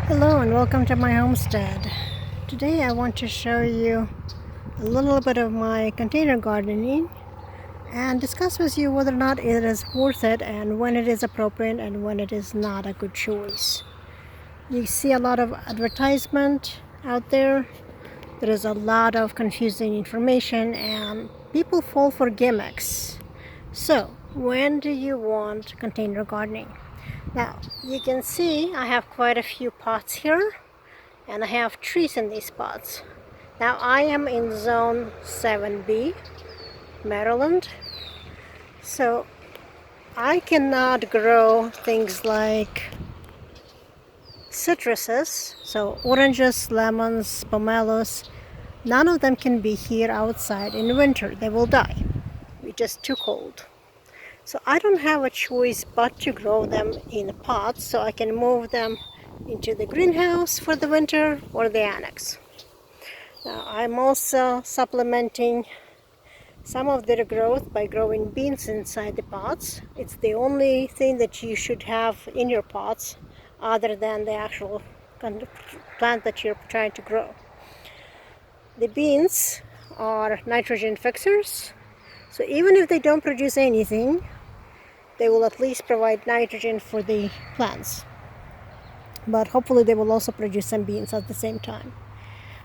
Hello and welcome to my homestead. Today I want to show you a little bit of my container gardening and discuss with you whether or not it is worth it and when it is appropriate and when it is not a good choice. You see a lot of advertisement out there. There is a lot of confusing information and people fall for gimmicks. So, when do you want container gardening? Now, you can see I have quite a few pots here and I have trees in these pots. Now I am in zone 7B, Maryland, so I cannot grow things like citruses, so oranges, lemons, pomelos. None of them can be here outside in winter. They will die. It's just too cold. So I don't have a choice but to grow them in pots so I can move them into the greenhouse for the winter or the annex. Now I'm also supplementing some of their growth by growing beans inside the pots. It's the only thing that you should have in your pots other than the actual plant that you're trying to grow. The beans are nitrogen fixers, so even if they don't produce anything, they will at least provide nitrogen for the plants. But hopefully they will also produce some beans at the same time.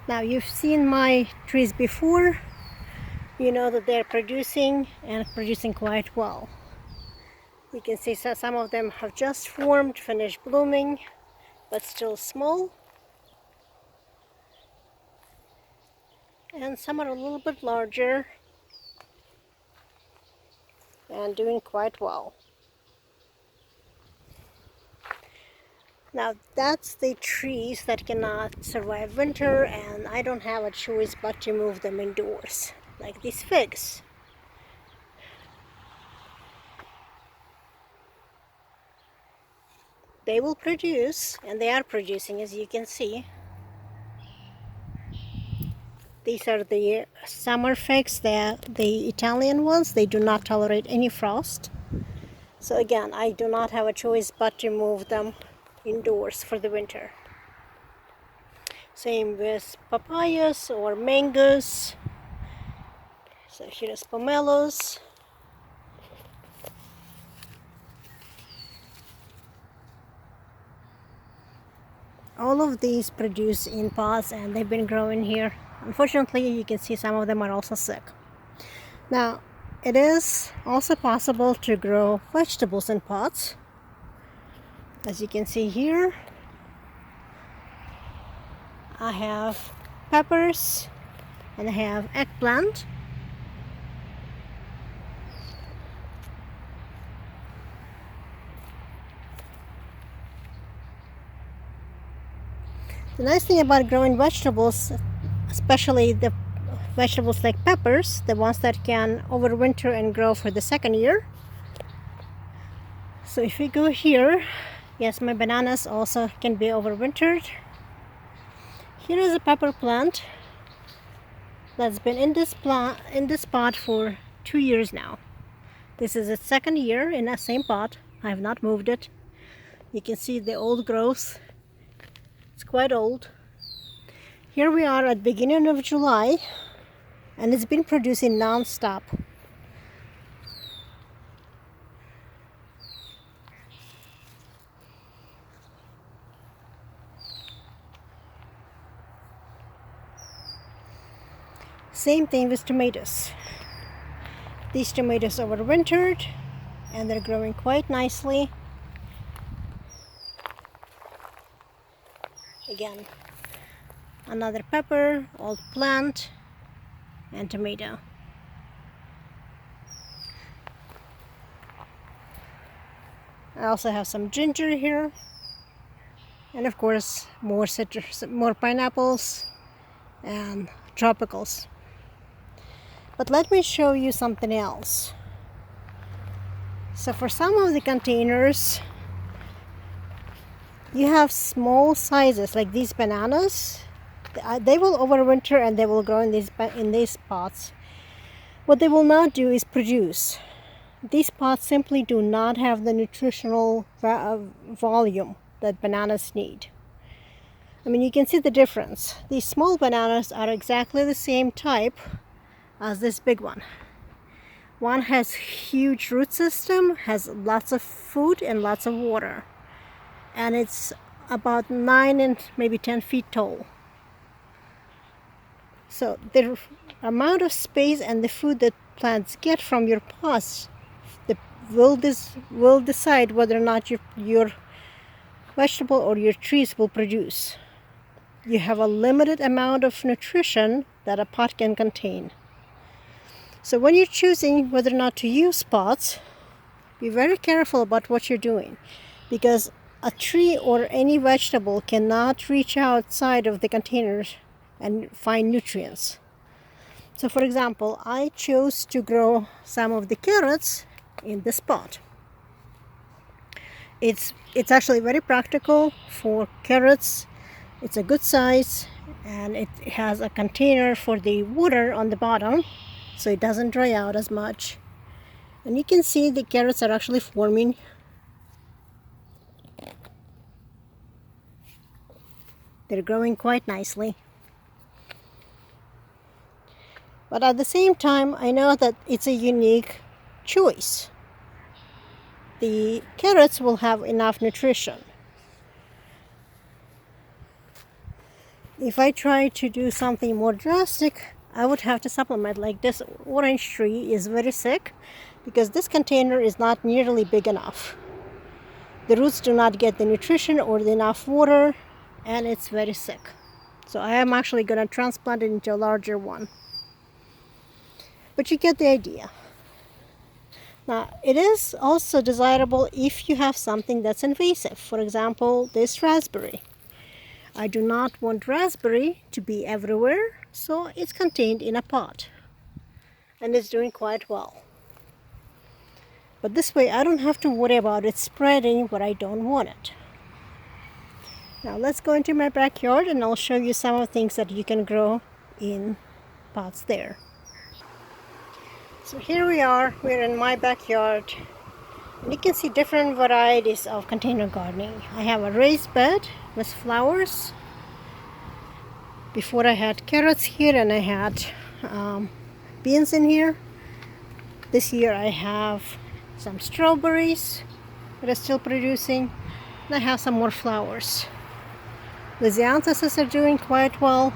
Now you've seen my trees before. You know that they're producing and producing quite well. You can see some of them have just formed, finished blooming, but still small. And some are a little bit larger and doing quite well. Now that's the trees that cannot survive winter, and I don't have a choice but to move them indoors, like these figs. They will produce, and they are producing, as you can see. These are the summer figs, the Italian ones. They do not tolerate any frost. So again, I do not have a choice but to move them indoors for the winter. Same with papayas or mangoes. So here's pomelos. All of these produce in pots and they've been growing here. Unfortunately, you can see some of them are also sick. Now, it is also possible to grow vegetables in pots. As you can see here, I have peppers and I have eggplant. The nice thing about growing vegetables, especially the vegetables like peppers, the ones that can overwinter and grow for the second year. So if we go here, yes, my bananas also can be overwintered. Here is a pepper plant that's been in this pot for 2 years now. This is its second year in that same pot. I have not moved it. You can see the old growth. It's quite old. Here we are at the beginning of July, and it's been producing non-stop. Same thing with tomatoes. These tomatoes overwintered and they're growing quite nicely. Again, another pepper, old plant, and tomato. I also have some ginger here, and of course more citrus, more pineapples and tropicals. But let me show you something else. So for some of the containers, you have small sizes like these bananas. They will overwinter and they will grow in these pots. What they will not do is produce. These pots simply do not have the nutritional volume that bananas need. I mean, you can see the difference. These small bananas are exactly the same type as this big one. One has huge root system, has lots of food and lots of water, and it's about 9 and maybe 10 feet tall. So the amount of space and the food that plants get from your pots will decide whether or not your vegetable or your trees will produce. You have a limited amount of nutrition that a pot can contain. So when you're choosing whether or not to use pots, be very careful about what you're doing, because a tree or any vegetable cannot reach outside of the containers and find nutrients. So for example, I chose to grow some of the carrots in this pot. It's actually very practical for carrots. It's a good size, and it has a container for the water on the bottom, so it doesn't dry out as much. And you can see the carrots are actually forming. They're growing quite nicely. But at the same time, I know that it's a unique choice. The carrots will have enough nutrition. If I try to do something more drastic, I would have to supplement. Like this orange tree is very sick because this container is not nearly big enough. The roots do not get the nutrition or enough water, and it's very sick. So I am actually going to transplant it into a larger one. But you get the idea. Now, it is also desirable if you have something that's invasive. For example, this raspberry. I do not want raspberry to be everywhere, so it's contained in a pot. And it's doing quite well. But this way, I don't have to worry about it spreading where I don't want it. Now, let's go into my backyard and I'll show you some of the things that you can grow in pots there. So here we are, we're in my backyard. And you can see different varieties of container gardening. I have a raised bed with flowers. Before I had carrots here and I had beans in here. This year I have some strawberries that are still producing. And I have some more flowers. The Lisianthus are doing quite well.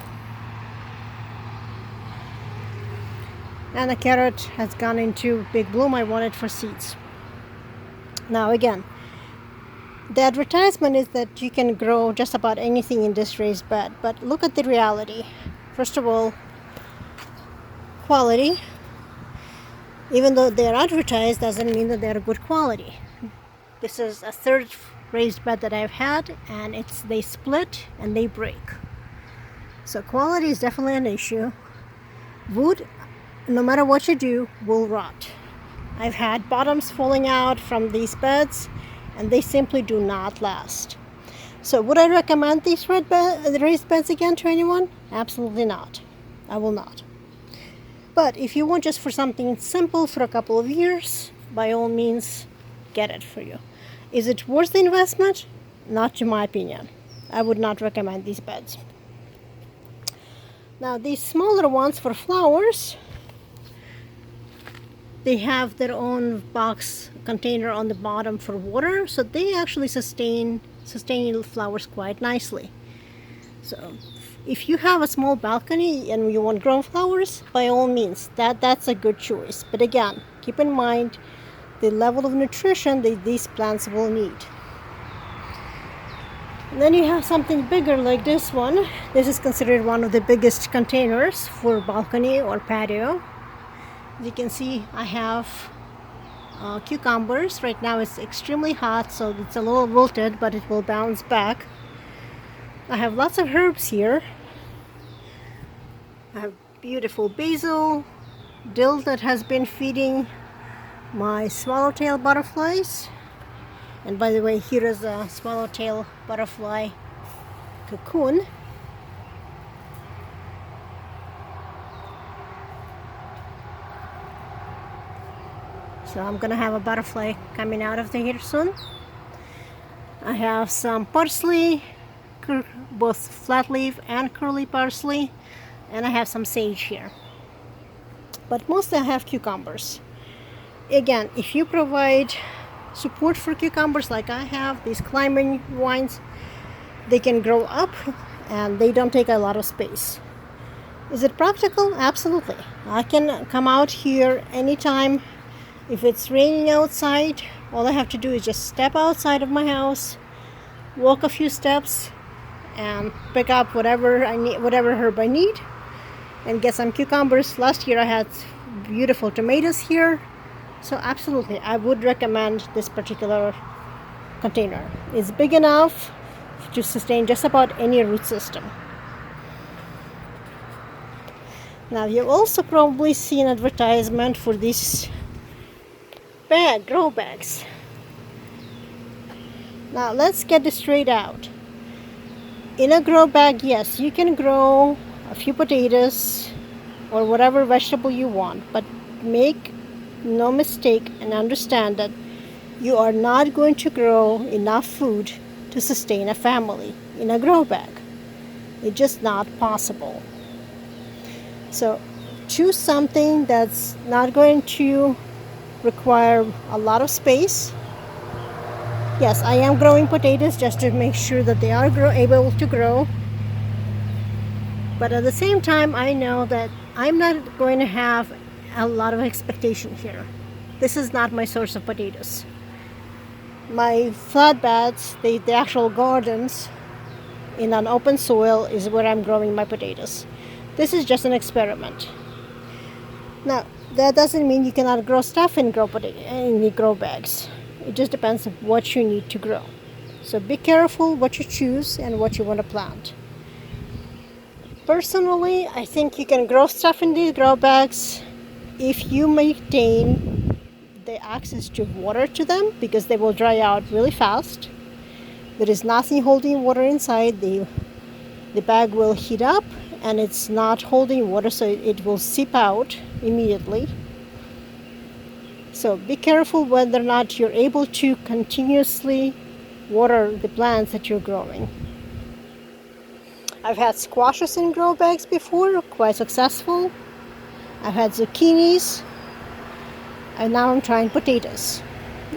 And the carrot has gone into big bloom. I want it for seeds. Now again, the advertisement is that you can grow just about anything in this raised bed, but look at the reality. First of all, quality. Even though they're advertised doesn't mean that they're good quality. This is a third raised bed that I've had, and they split and they break. So quality is definitely an issue. Wood, no matter what you do, will rot. I've had bottoms falling out from these beds, and they simply do not last. So would I recommend these raised beds again to anyone? Absolutely not. I will not. But if you want just for something simple for a couple of years, by all means, get it for you. Is it worth the investment? Not in my opinion. I would not recommend these beds. Now these smaller ones for flowers, they have their own box container on the bottom for water, so they actually sustain flowers quite nicely. So if you have a small balcony and you want grown flowers, by all means, that's a good choice. But again, keep in mind the level of nutrition that these plants will need. And then you have something bigger like this one. This is considered one of the biggest containers for balcony or patio. As you can see, I have cucumbers. Right now it's extremely hot, so it's a little wilted, but it will bounce back. I have lots of herbs here. I have beautiful basil, dill that has been feeding my swallowtail butterflies. And by the way, here is a swallowtail butterfly cocoon. So I'm gonna have a butterfly coming out of here soon. I have some parsley, both flat leaf and curly parsley, and I have some sage here. But mostly I have cucumbers. Again, if you provide support for cucumbers like I have, these climbing vines, they can grow up and they don't take a lot of space. Is it practical? Absolutely. I can come out here anytime. If it's raining outside, all I have to do is just step outside of my house, walk a few steps, and pick up whatever I need, whatever herb I need, and get some cucumbers. Last year I had beautiful tomatoes here. So absolutely, I would recommend this particular container. It's big enough to sustain just about any root system. Now you've also probably seen advertisement for these grow bags. Now let's get this straight out. In a grow bag, yes, you can grow a few potatoes or whatever vegetable you want, but make no mistake and understand that you are not going to grow enough food to sustain a family in a grow bag. It's just not possible. So choose something that's not going to require a lot of space. Yes, I am growing potatoes just to make sure that they are able to grow. But at the same time, I know that I'm not going to have a lot of expectation here. This is not my source of potatoes. My flatbeds, the actual gardens in an open soil is where I'm growing my potatoes. This is just an experiment. Now, that doesn't mean you cannot grow stuff in grow bags. It just depends on what you need to grow. So be careful what you choose and what you want to plant. Personally, I think you can grow stuff in these grow bags if you maintain the access to water to them, because they will dry out really fast. There is nothing holding water inside. The bag will heat up and it's not holding water, so it will seep out immediately. So be careful whether or not you're able to continuously water the plants that you're growing. I've had squashes in grow bags before, quite successful. I've had zucchinis, and now I'm trying potatoes.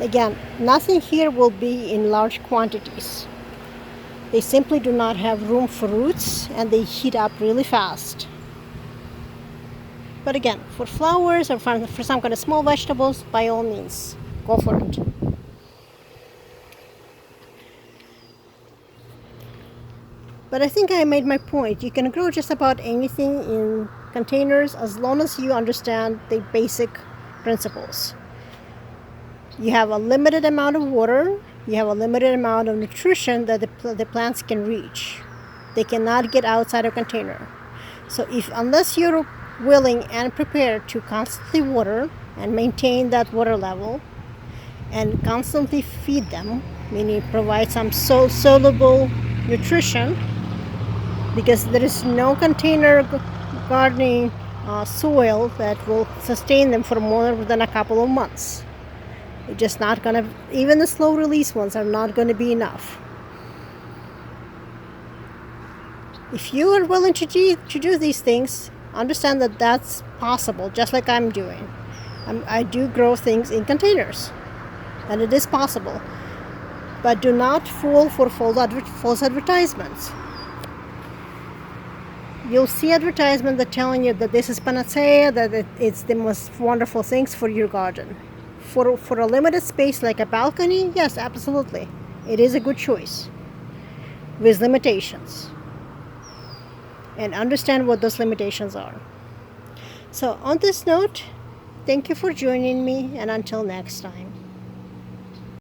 Again, nothing here will be in large quantities. They simply do not have room for roots and they heat up really fast. But again, for flowers or for some kind of small vegetables, by all means, go for it. But I think I made my point. You can grow just about anything in containers as long as you understand the basic principles. You have a limited amount of water. You have a limited amount of nutrition that the plants can reach. They cannot get outside a container. So unless you're willing and prepared to constantly water and maintain that water level and constantly feed them, meaning provide some soluble nutrition, because there is no container gardening soil that will sustain them for more than a couple of months. It's just not going to, even the slow release ones are not going to be enough. If you are willing to do these things, understand that that's possible, just like I'm doing. I do grow things in containers, and it is possible. But do not fall for false advertisements. You'll see advertisements that telling you that this is panacea, that it's the most wonderful things for your garden. For a limited space like a balcony, yes, absolutely. It is a good choice with limitations. And understand what those limitations are. So on this note, thank you for joining me, and until next time.